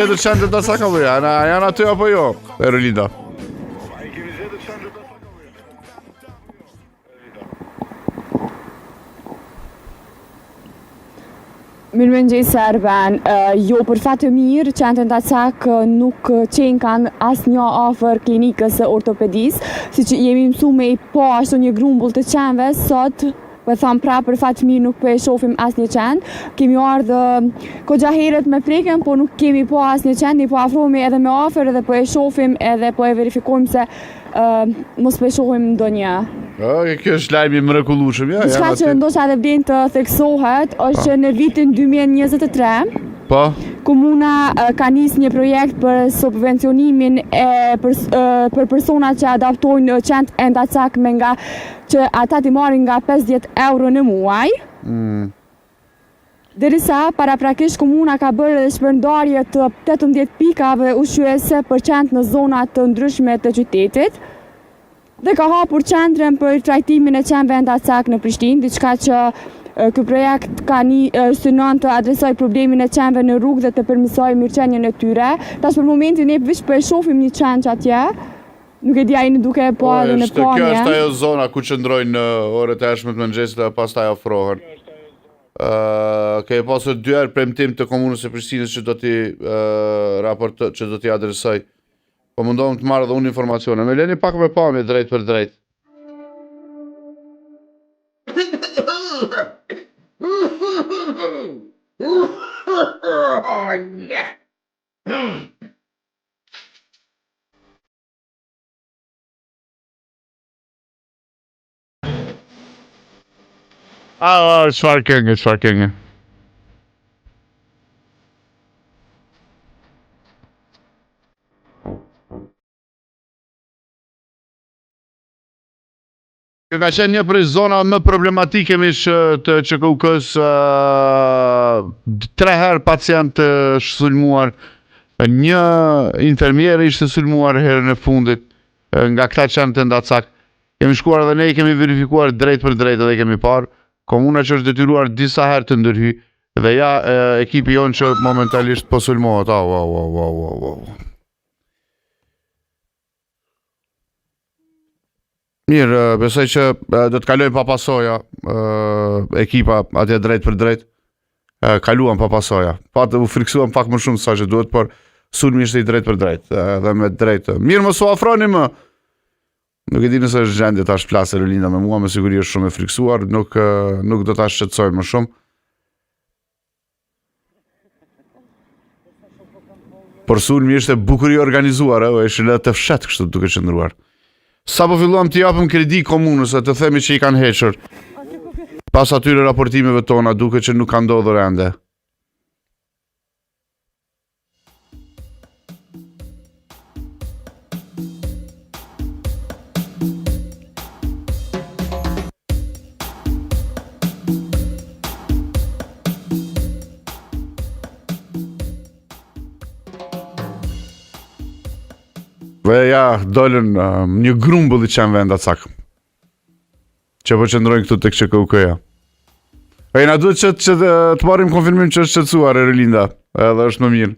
Edhe qendrën të Sakavëja, janë aty apo jo, Erolinda? Mirëmëngjes Erben, jo për fat të mirë, qendrën të Cak nuk qenë kanë asnjë afër klinikës së ortopedisë, siç jemi mësuar me po ashtu një grumbull të qenve sot. Po tham prapë për fat të mirë nuk po e shohim asnjë qend. Kemi ardhur goxha herët me prekën, po nuk kemi po asnjë qend, ne po afrohemi edhe me afër edhe po e shohim edhe po e verifikojmë se mos po e shohim ndonjë. Kjo është lajmi mrekullueshëm, ja. Diçka që ndoshta edhe vlen të theksohet është që në vitin 2023 po komuna ka nisë një projekt për subvencionimin për personat që adaptojnë qend Endacak me nga që ata t'i marrin nga 50 euro në muaj. Derisa paraprakisht komuna ka bërë edhe shpërndarje të 18 pikave ushqyese për qend në zona të ndryshme të qytetit. Dhe ka hapur qendrën për trajtimin e qenve Endacak në Prishtinë, diçka që ky projekt ka synon të adresoj problemin e qenve në rrugë dhe të përmirësoj mirëqenien e tyre. Tash për momentin ne veç po e shohim një qend atje. Nuk e di ai në duke po edhe në pamje. Kjo është ajo zona ku qëndrojnë në orët e hershme të mëngjesit dhe pastaj ofrohen. Ke pasur 2 herë premtim të komunës së Prishtinës që do t'i adresoj. Po mundohem të marrë dhe unë informacione. Me leni pak me pamje drejt për drejt. Çfarë këngë? Kjo ka qenë një prej zona më problematike të QKUK-s, 3 herë pacient sulmuar, një infermier ishte sulmuar herën e fundit nga këta qenë të Endacak. Kemi shkuar dhe ne i kemi verifikuar drejt për drejt edhe kemi parë, komuna që është detyruar disa herë të ndërhy, dhe ja ekipi jonë që momentalisht po sulmohet. Mirë, besoj që do të kalojnë pa pasoja, ekipa atje drejt për drejt, kaluan pa pasoja. U friksuan pak më shumë sa që duhet, por sulmi ishte i drejt për drejt, dhe me drejt. Mirë, mos u afroni më! Nuk e di nëse është gjendje tash plasë Erolinda me mua, me siguri është shumë e friksuar, nuk do ta shqetësoj më shumë. Por sulmi ishte bukur i organizuar, ishte të fshet kështu duke qëndruar. Sa po filluam të japëm kredi komunës, të themi që i kanë hequr. Pas atyre raportimeve tona, duke që nuk ka ndodhur ende. Dhe ja, dolën një grumbull i qenve Endacak, që po qëndrojnë këtu tek QKUK-ja. Na duhet që të marrim konfirmim që është qetësuar Erolinda, edhe është më mirë.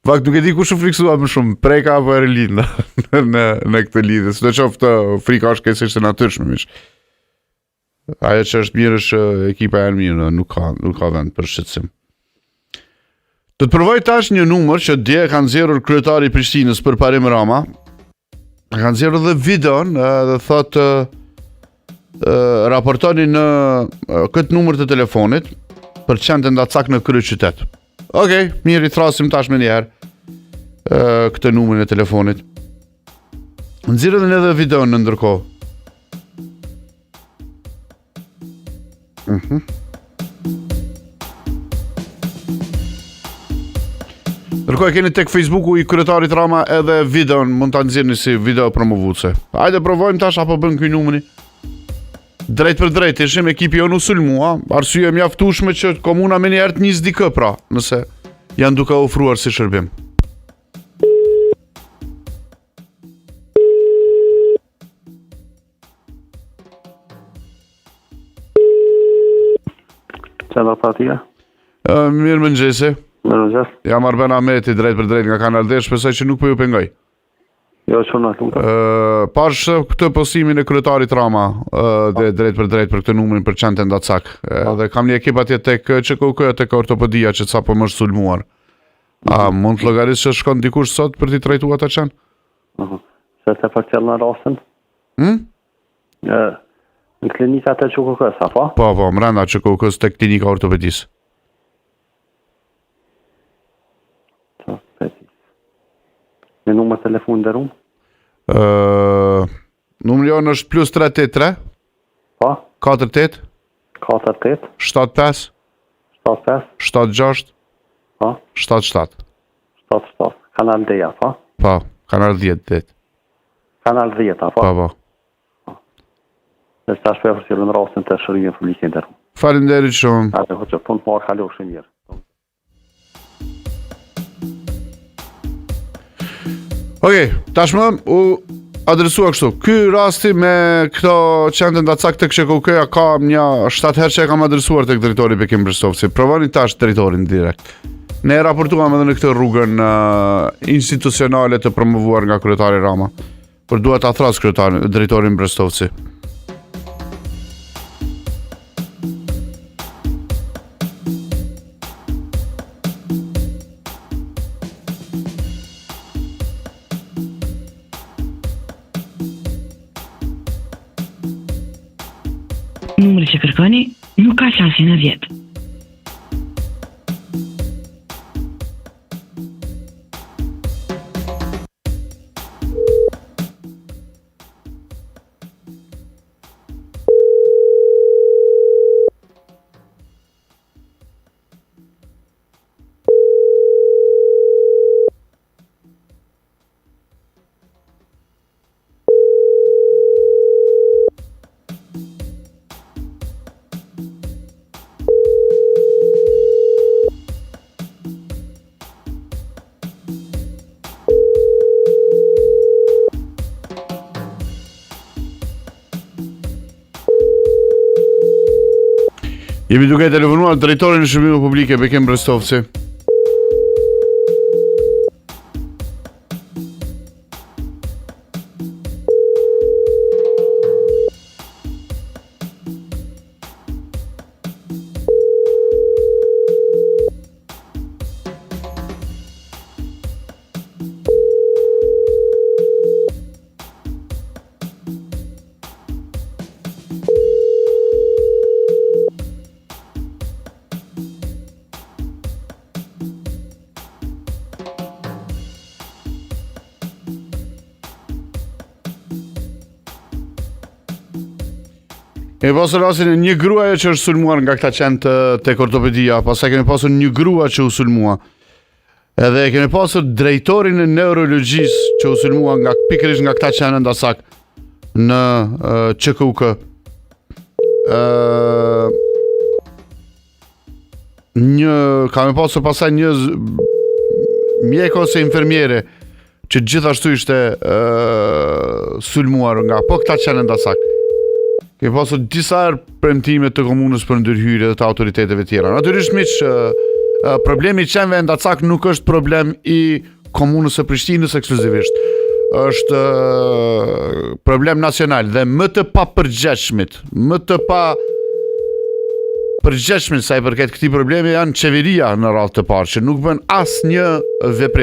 Fakt nuk e di kush u friksua më shumë, Preka apo Erolinda në këtë lidhje. Sido qoftë frika është keqësisht e natyrshme mish. Ajo që është mirë është ekipa e mirë, nuk ka vend për shqetësim. Do të provoj tash një numër që dje kanë nxjerrur kryetari i Prishtinës për Parim Rama. Kanë nxjerrur dhe videon dhe thotë raportoni në këtë numër të telefonit për qendrën Endacak në kryeqytet. Okej, mirë, i thrasim tash më një herë këtë numrin e telefonit. Nxjerrën edhe videon në ndërkohë. Ndërkohë e keni tek Facebooku i kryetarit Rama edhe videon, mund ta nxjerrni si video promovuese. Hajde provojmë tash apo bën ky numri. Drejt për drejt, ishim ekipi jonë u sulmua, arsye mjaftueshme që komuna më njëherë të nis dikë pra, nëse janë duke ofruar si shërbim. Çfarë fatia? Mirë mëngjesi. Mirëmëngjes. Jam Arben Ahmeti, drejt për drejt nga Kanal D, shpresoj që nuk po ju pengoj. Jo, çuna lutem. Pash këtë postimin e kryetarit Rama, drejt për këtë numrin për qente Ndacak. Dhe kam një ekip atje tek ÇKUK, tek ortopedia që sapo më është sulmuar. A mund të llogarisë që shkon dikush sot për t'i trajtuar ata qenë? Se të përcjell në rastin? Në klinikat e ÇKUK-s, apo? Po, mrenda ÇKUK-s tek klinika ortopedisë. Me numër telefon dhe rumë? Numri jonë është +383 Po? 48 48 75 75 76 Po? 77. 77. Kanal D-ja, po? Po, Kanal 10. Kanal 10, apo? Po. Dhe shta shpefër që në rastin të shërimit publike dhe rumë. Faleminderit shumë. Ate hoqë, punë të marë kalofshë mirë. Okej, tashmë u adresua kështu. Ky rasti me këto qente Ndacak tek ÇKUK-ja ka një 7 herë që e kam adresuar tek drejtori Bekim Brestovci. Provoni tash drejtorin direkt. Ne raportuam edhe në këtë rrugën institucionale të promovuar nga kryetari Rama. Por dua ta thras drejtorin Brestovci. Numri që kërkoni nuk ka qasje në 10. Jemi duke telefonuar drejtorin e shërbimeve publike Bekim Brestovci. Kemi pasur rastin e një gruaje që është sulmuar nga këta qenë tek ortopedia, pastaj kemi pasur një grua që u sulmua. Edhe kemi pasur drejtorin e neurologjisë që u sulmua pikërisht nga këta qenë Ndacak në ÇKUK. Kemi pasur pastaj një mjek ose infermiere që gjithashtu ishte sulmuar nga këta qenë Ndacak. Kemi pasur disa herë premtime të komunës për ndërhyrje dhe të autoriteteve tjera. Natyrisht miq, problemi i qenëve Ndacak nuk është problem i komunës së Prishtinës ekskluzivisht. Është problem nacional dhe më të papërgjegjshmit, sa i përket këtij problemi janë qeveria në radhë të parë që nuk bën asnjë veprim.